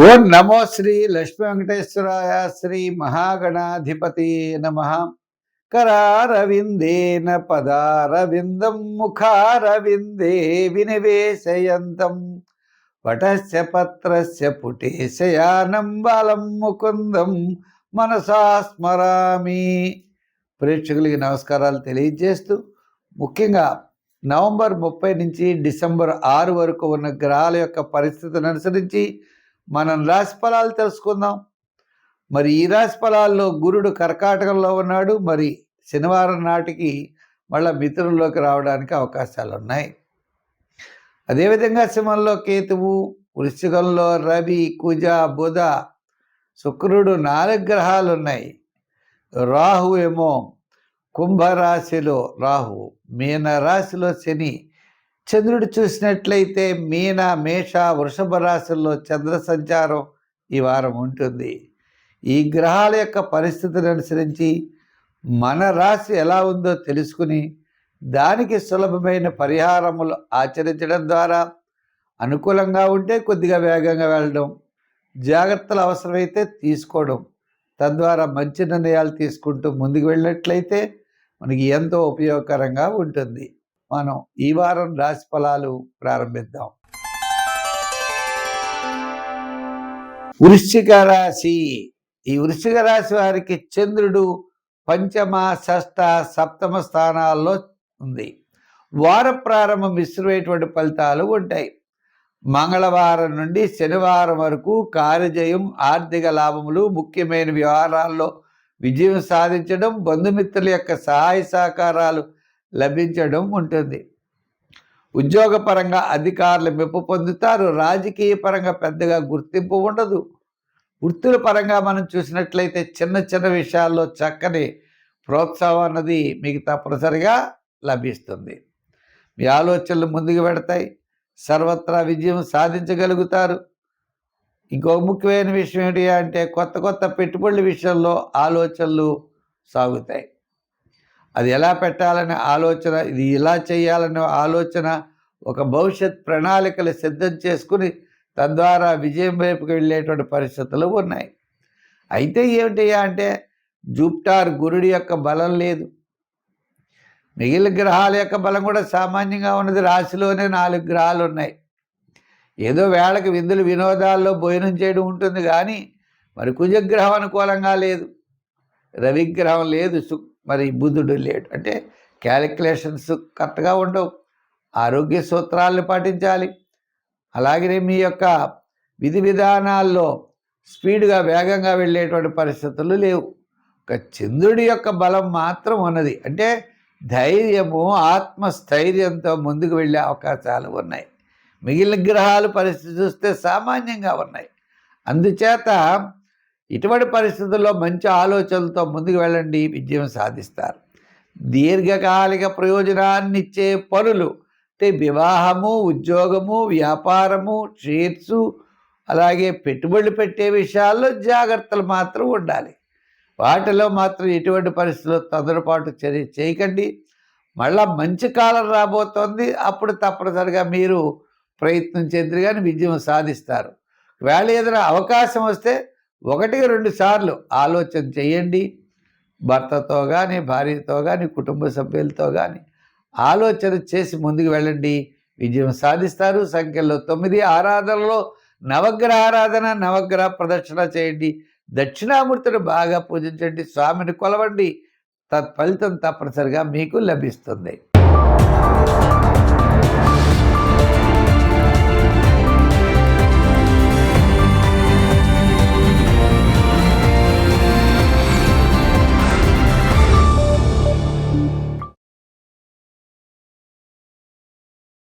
ఓం నమో శ్రీ లక్ష్మీ వెంకటేశ్వరాయ శ్రీ మహాగణాధిపతి నమ. కరారవిందేన పదారవిందం ముఖారవిందే వినివేశయంతం వటస్య పత్రస్య పుటేశయానం బాలం ముకుందం మనసా స్మరామి. ప్రేక్షకులకి నమస్కారాలు తెలియజేస్తూ, ముఖ్యంగా నవంబర్ 30 నుంచి డిసెంబర్ 6 వరకు ఉన్న గ్రహాల యొక్క పరిస్థితిని అనుసరించి మనం రాశి ఫలాలు తెలుసుకుందాం. మరి ఈ రాశి ఫలాల్లో గురుడు కర్కాటకంలో ఉన్నాడు. మరి శనివారం నాటికి మళ్ళీ మిథునంలోకి రావడానికి అవకాశాలు ఉన్నాయి. అదేవిధంగా సింహంలో కేతువు, వృశ్చికంలో రవి, కుజ, బుధ, శుక్రుడు 4 గ్రహాలు ఉన్నాయి. రాహు ఏమో కుంభరాశిలో రాహు, మీన రాశిలో శని. చంద్రుడు చూసినట్లయితే మీన, మేష, వృషభ రాశుల్లో చంద్ర సంచారం ఈ వారం ఉంటుంది. ఈ గ్రహాల యొక్క పరిస్థితిని అనుసరించి మన రాశి ఎలా ఉందో తెలుసుకుని దానికి సులభమైన పరిహారములు ఆచరించడం ద్వారా అనుకూలంగా ఉంటే కొద్దిగా వేగంగా వెళ్ళడం, జాగ్రత్తలు అవసరమైతే తీసుకోవడం, తద్వారా మంచి నిర్ణయాలు తీసుకుంటూ ముందుకు వెళ్ళినట్లయితే మనకి ఎంతో ఉపయోగకరంగా ఉంటుంది. మనం ఈ వారం రాశి ఫలాలు ప్రారంభిద్దాం. వృశ్చిక రాశి. ఈ వృశ్చిక రాశి వారికి చంద్రుడు పంచమ, షష్ఠ, సప్తమ స్థానాల్లో ఉంది. వార ప్రారంభం మిశ్రమైనటువంటి ఫలితాలు ఉంటాయి. మంగళవారం నుండి శనివారం వరకు కార్యజయం, ఆర్థిక లాభములు, ముఖ్యమైన వ్యవహారాల్లో విజయం సాధించడం, బంధుమిత్రుల యొక్క సహాయ సహకారాలు లభించడం ఉంటుంది. ఉద్యోగపరంగా అధికారులు మెప్పు పొందుతారు. రాజకీయ పరంగా పెద్దగా గుర్తింపు ఉండదు. వృత్తుల పరంగా మనం చూసినట్లయితే చిన్న చిన్న విషయాల్లో చక్కని ప్రోత్సాహం అన్నది మీకు తప్పనిసరిగా లభిస్తుంది. మీ ఆలోచనలు ముందుకు పెడతాయి. సర్వత్రా విజయం సాధించగలుగుతారు. ఇంకో ముఖ్యమైన విషయం ఏంటి అంటే కొత్త కొత్త పెట్టుబడుల విషయంలో ఆలోచనలు సాగుతాయి. అది ఎలా పెట్టాలనే ఆలోచన, ఇది ఇలా చేయాలనే ఆలోచన, ఒక భవిష్యత్ ప్రణాళికలు సిద్ధం చేసుకుని తద్వారా విజయం వైపుకి వెళ్ళేటువంటి పరిస్థితులు ఉన్నాయి. అయితే ఏమిటయ్యా అంటే జూపిటర్ గురుడి యొక్క బలం లేదు. మిగిలిన గ్రహాల యొక్క బలం కూడా సామాన్యంగా ఉన్నది. రాశిలోనే 4 గ్రహాలు ఉన్నాయి. ఏదో వేళకి విందులు వినోదాల్లో భోజనం చేయడం ఉంటుంది కానీ మరి కుజగ్రహం అనుకూలంగా లేదు, రవిగ్రహం లేదు, మరి బుధుడు లేడు. అంటే క్యాలిక్యులేషన్స్ కరెక్ట్గా ఉండవు. ఆరోగ్య సూత్రాలను పాటించాలి. అలాగనే మీ యొక్క విధి విధానాల్లో స్పీడ్గా వేగంగా వెళ్ళేటువంటి పరిస్థితులు లేవు. ఒక చంద్రుడి యొక్క బలం మాత్రం ఉన్నది. అంటే ధైర్యము, ఆత్మస్థైర్యంతో ముందుకు వెళ్ళే అవకాశాలు ఉన్నాయి. మిగిలిన గ్రహాల పరిస్థితి చూస్తే సామాన్యంగా ఉన్నాయి. అందుచేత ఇటువంటి పరిస్థితుల్లో మంచి ఆలోచనలతో ముందుకు వెళ్ళండి, విజయం సాధిస్తారు. దీర్ఘకాలిక ప్రయోజనాన్ని ఇచ్చే పనులు అంటే వివాహము, ఉద్యోగము, వ్యాపారము, షేర్సు, అలాగే పెట్టుబడులు పెట్టే విషయాల్లో జాగ్రత్తలు మాత్రం ఉండాలి. వాటిలో మాత్రం ఎటువంటి పరిస్థితుల్లో తొందరపాటు చేయకండి. మళ్ళా మంచి కాలం రాబోతోంది. అప్పుడు తప్పనిసరిగా మీరు ప్రయత్నం చేద్దరు కానీ విజయం సాధిస్తారు. వేళ ఏదైనా అవకాశం వస్తే 1-2 సార్లు ఆలోచన చేయండి. భర్తతో కానీ, భార్యతో కానీ, కుటుంబ సభ్యులతో కానీ ఆలోచన చేసి ముందుకు వెళ్ళండి, విజయం సాధిస్తారు. సంఖ్యలో 9 ఆరాధనలో నవగ్రహ ఆరాధన, నవగ్రహ ప్రదక్షిణ చేయండి. దక్షిణామూర్తిని బాగా పూజించండి, స్వామిని కొలవండి. తత్ఫలితం తప్పనిసరిగా మీకు లభిస్తుంది.